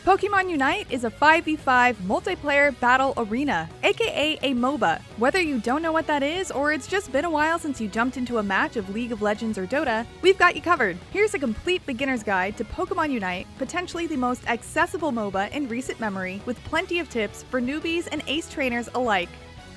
Pokemon Unite is a 5v5 multiplayer battle arena, aka a MOBA. Whether you don't know what that is, or it's just been a while since you jumped into a match of League of Legends or Dota, we've got you covered. Here's a complete beginner's guide to Pokemon Unite, potentially the most accessible MOBA in recent memory, with plenty of tips for newbies and ace trainers alike.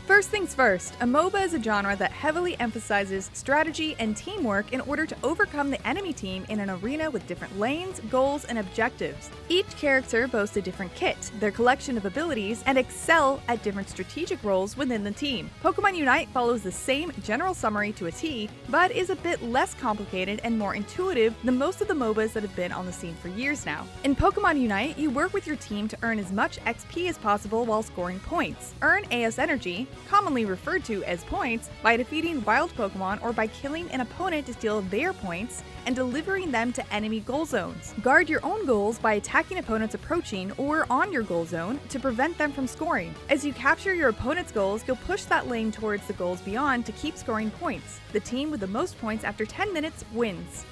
First things first, a MOBA is a genre that heavily emphasizes strategy and teamwork in order to overcome the enemy team in an arena with different lanes, goals, and objectives. Each character boasts a different kit, their collection of abilities, and excel at different strategic roles within the team. Pokemon Unite follows the same general summary to a T, but is a bit less complicated and more intuitive than most of the MOBAs that have been on the scene for years now. In Pokemon Unite, you work with your team to earn as much XP as possible while scoring points. Earn AS energy, commonly referred to as points, by defeating wild Pokemon or by killing an opponent to steal their points and delivering them to enemy goal zones. Guard your own goals by attacking opponents approaching or on your goal zone to prevent them from scoring. As you capture your opponent's goals, you'll push that lane towards the goals beyond to keep scoring points. The team with the most points after 10 minutes wins.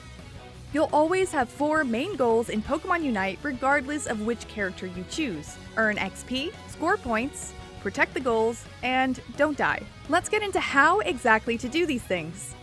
You'll always have 4 main goals in Pokemon Unite regardless of which character you choose. Earn XP, score points, protect the goals, and don't die. Let's get into how exactly to do these things.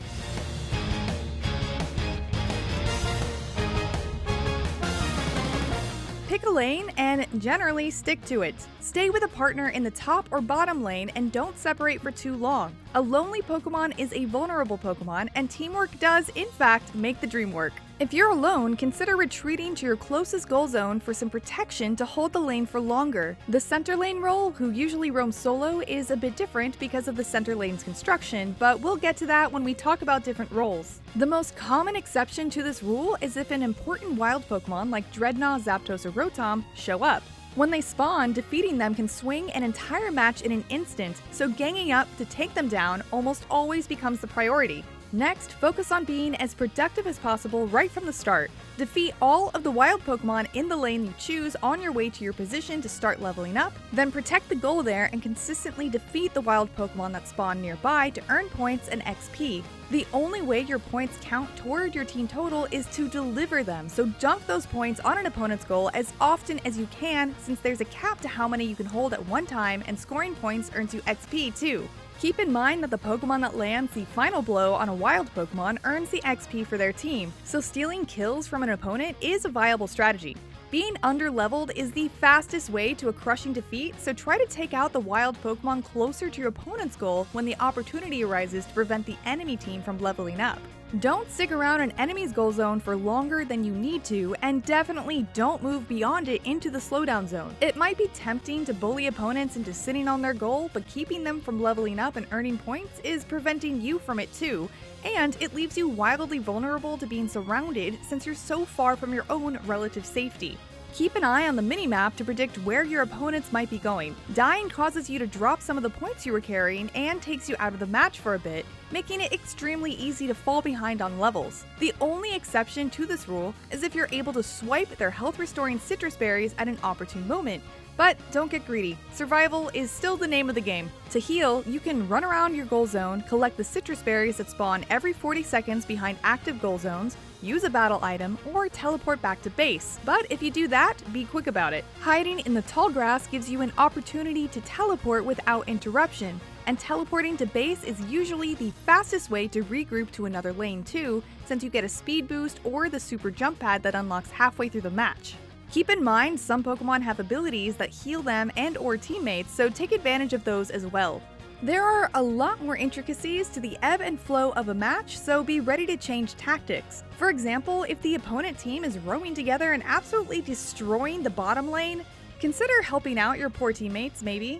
Pick a lane and generally stick to it. Stay with a partner in the top or bottom lane and don't separate for too long. A lonely Pokemon is a vulnerable Pokemon, and teamwork does, in fact, make the dream work. If you're alone, consider retreating to your closest goal zone for some protection to hold the lane for longer. The center lane role, who usually roams solo, is a bit different because of the center lane's construction, but we'll get to that when we talk about different roles. The most common exception to this rule is if an important wild Pokemon like Dreadnaw, Zapdos, or Rotom show up. When they spawn, defeating them can swing an entire match in an instant, so ganging up to take them down almost always becomes the priority. Next, focus on being as productive as possible right from the start. Defeat all of the wild Pokemon in the lane you choose on your way to your position to start leveling up, then protect the goal there and consistently defeat the wild Pokemon that spawn nearby to earn points and XP. The only way your points count toward your team total is to deliver them, so dunk those points on an opponent's goal as often as you can, since there's a cap to how many you can hold at one time, and scoring points earns you XP too. Keep in mind that the Pokemon that lands the final blow on a wild Pokemon earns the XP for their team, so stealing kills from an opponent is a viable strategy. Being under-leveled is the fastest way to a crushing defeat, so try to take out the wild Pokemon closer to your opponent's goal when the opportunity arises to prevent the enemy team from leveling up. Don't stick around an enemy's goal zone for longer than you need to, and definitely don't move beyond it into the slowdown zone. It might be tempting to bully opponents into sitting on their goal, but keeping them from leveling up and earning points is preventing you from it too, and it leaves you wildly vulnerable to being surrounded since you're so far from your own relative safety. Keep an eye on the minimap to predict where your opponents might be going. Dying causes you to drop some of the points you were carrying and takes you out of the match for a bit, making it extremely easy to fall behind on levels. The only exception to this rule is if you're able to swipe their health-restoring citrus berries at an opportune moment. But don't get greedy. Survival is still the name of the game. To heal, you can run around your goal zone, collect the citrus berries that spawn every 40 seconds behind active goal zones, use a battle item, or teleport back to base. But if you do that, be quick about it. Hiding in the tall grass gives you an opportunity to teleport without interruption, and teleporting to base is usually the fastest way to regroup to another lane too, since you get a speed boost or the super jump pad that unlocks halfway through the match. Keep in mind, some Pokemon have abilities that heal them and/or teammates, so take advantage of those as well. There are a lot more intricacies to the ebb and flow of a match, so be ready to change tactics. For example, if the opponent team is roaming together and absolutely destroying the bottom lane, consider helping out your poor teammates, maybe.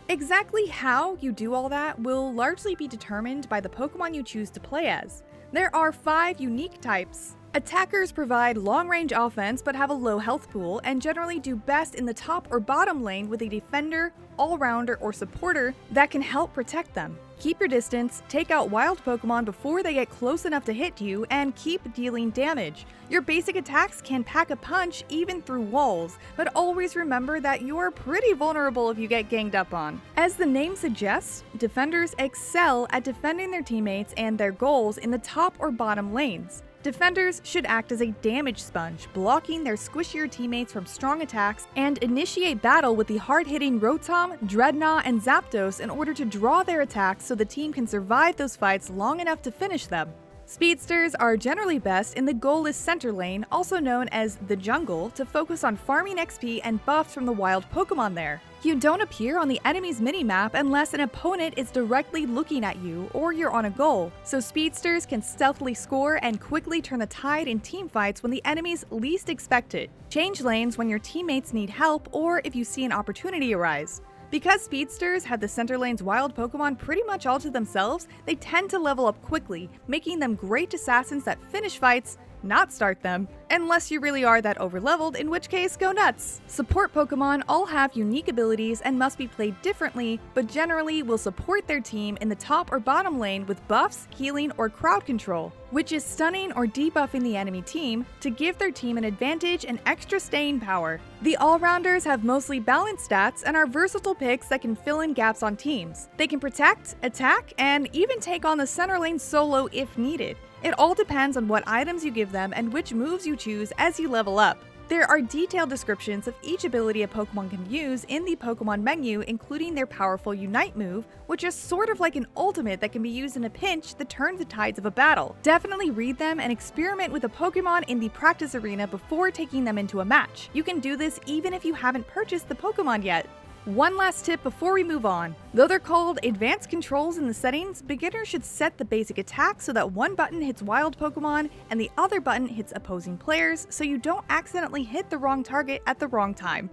Exactly how you do all that will largely be determined by the Pokemon you choose to play as. There are 5 unique types. Attackers provide long-range offense but have a low health pool and generally do best in the top or bottom lane with a defender, all-rounder, or supporter that can help protect them. Keep your distance, take out wild Pokemon before they get close enough to hit you, and keep dealing damage. Your basic attacks can pack a punch even through walls, but always remember that you're pretty vulnerable if you get ganged up on. As the name suggests, defenders excel at defending their teammates and their goals in the top or bottom lanes. Defenders should act as a damage sponge, blocking their squishier teammates from strong attacks, and initiate battle with the hard-hitting Rotom, Dreadnaw, and Zapdos in order to draw their attacks so the team can survive those fights long enough to finish them. Speedsters are generally best in the goalless center lane, also known as the jungle, to focus on farming XP and buffs from the wild Pokemon there. You don't appear on the enemy's minimap unless an opponent is directly looking at you or you're on a goal, so speedsters can stealthily score and quickly turn the tide in teamfights when the enemies least expect it. Change lanes when your teammates need help or if you see an opportunity arise. Because speedsters have the center lane's wild Pokemon pretty much all to themselves, they tend to level up quickly, making them great assassins that finish fights, not start them, unless you really are that overleveled, in which case go nuts. Support Pokemon all have unique abilities and must be played differently, but generally will support their team in the top or bottom lane with buffs, healing, or crowd control, which is stunning or debuffing the enemy team to give their team an advantage and extra staying power. The all-rounders have mostly balanced stats and are versatile picks that can fill in gaps on teams. They can protect, attack, and even take on the center lane solo if needed. It all depends on what items you give them and which moves you choose as you level up. There are detailed descriptions of each ability a Pokemon can use in the Pokemon menu, including their powerful Unite move, which is sort of like an ultimate that can be used in a pinch that turns the tides of a battle. Definitely read them and experiment with a Pokemon in the practice arena before taking them into a match. You can do this even if you haven't purchased the Pokemon yet. One last tip before we move on. Though they're called advanced controls in the settings, beginners should set the basic attack so that one button hits wild Pokemon and the other button hits opposing players, so you don't accidentally hit the wrong target at the wrong time.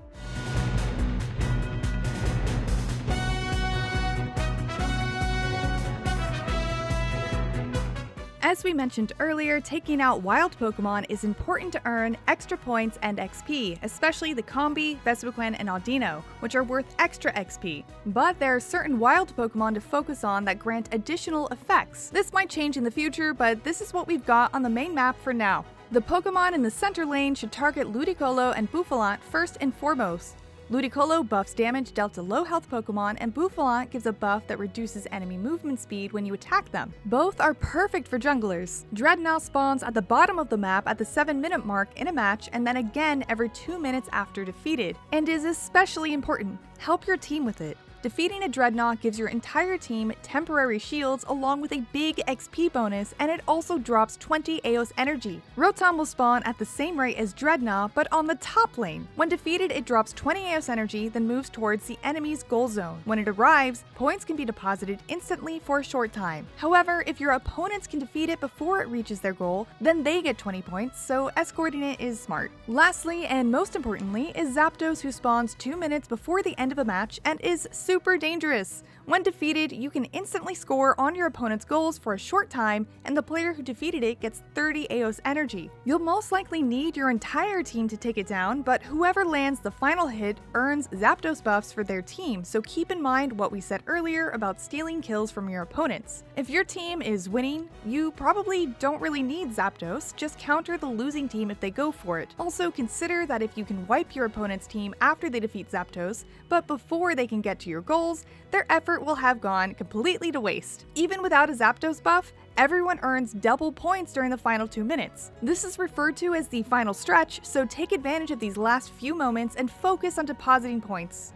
As we mentioned earlier, taking out wild Pokemon is important to earn extra points and XP, especially the Combi, Vespiquen, and Audino, which are worth extra XP. But there are certain wild Pokemon to focus on that grant additional effects. This might change in the future, but this is what we've got on the main map for now. The Pokemon in the center lane should target Ludicolo and Bouffalant first and foremost. Ludicolo buffs damage dealt to low-health Pokemon, and Bouffalant gives a buff that reduces enemy movement speed when you attack them. Both are perfect for junglers. Dreadnaw spawns at the bottom of the map at the 7-minute mark in a match, and then again every 2 minutes after defeated, and is especially important. Help your team with it. Defeating a Dreadnaw gives your entire team temporary shields along with a big XP bonus, and it also drops 20 Eos energy. Rotom will spawn at the same rate as Dreadnaw, but on the top lane. When defeated, it drops 20 Eos energy, then moves towards the enemy's goal zone. When it arrives, points can be deposited instantly for a short time. However, if your opponents can defeat it before it reaches their goal, then they get 20 points, so escorting it is smart. Lastly, and most importantly, is Zapdos, who spawns 2 minutes before the end of a match and is super dangerous. When defeated, you can instantly score on your opponent's goals for a short time, and the player who defeated it gets 30 Eos energy. You'll most likely need your entire team to take it down, but whoever lands the final hit earns Zapdos buffs for their team, so keep in mind what we said earlier about stealing kills from your opponents. If your team is winning, you probably don't really need Zapdos, just counter the losing team if they go for it. Also consider that if you can wipe your opponent's team after they defeat Zapdos, but before they can get to your goals, their effort will have gone completely to waste. Even without a Zapdos buff, everyone earns double points during the final 2 minutes. This is referred to as the final stretch, so take advantage of these last few moments and focus on depositing points.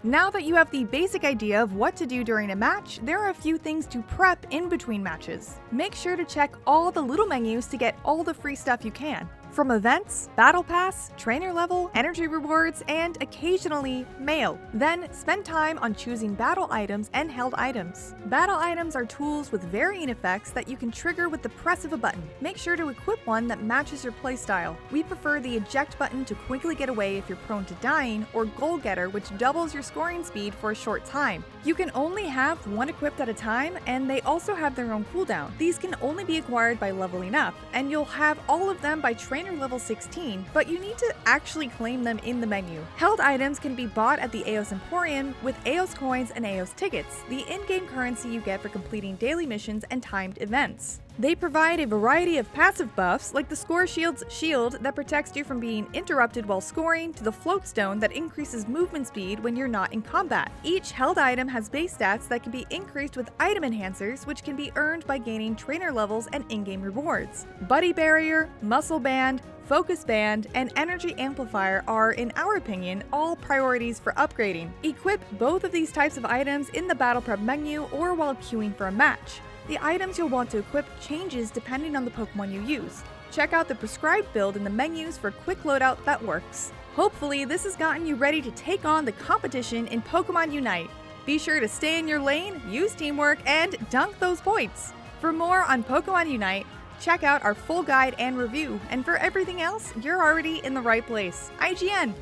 Now that you have the basic idea of what to do during a match, there are a few things to prep in between matches. Make sure to check all the little menus to get all the free stuff you can. From events, battle pass, trainer level, energy rewards, and occasionally mail. Then spend time on choosing battle items and held items. Battle items are tools with varying effects that you can trigger with the press of a button. Make sure to equip one that matches your playstyle. We prefer the eject button to quickly get away if you're prone to dying, or goal getter, which doubles your scoring speed for a short time. You can only have one equipped at a time, and they also have their own cooldown. These can only be acquired by leveling up, and you'll have all of them by trainer level 16, but you need to actually claim them in the menu. Held items can be bought at the Eos Emporium with Eos coins and Eos tickets, the in-game currency you get for completing daily missions and timed events. They provide a variety of passive buffs, like the Score Shield's shield that protects you from being interrupted while scoring, to the Float Stone that increases movement speed when you're not in combat. Each held item has base stats that can be increased with item enhancers, which can be earned by gaining trainer levels and in-game rewards. Buddy Barrier, Muscle Band, Focus Band, and Energy Amplifier are, in our opinion, all priorities for upgrading. Equip both of these types of items in the Battle Prep menu or while queuing for a match. The items you'll want to equip changes depending on the Pokemon you use. Check out the prescribed build in the menus for quick loadout that works. Hopefully, this has gotten you ready to take on the competition in Pokemon Unite. Be sure to stay in your lane, use teamwork, and dunk those points. For more on Pokemon Unite, check out our full guide and review, and for everything else, you're already in the right place. IGN!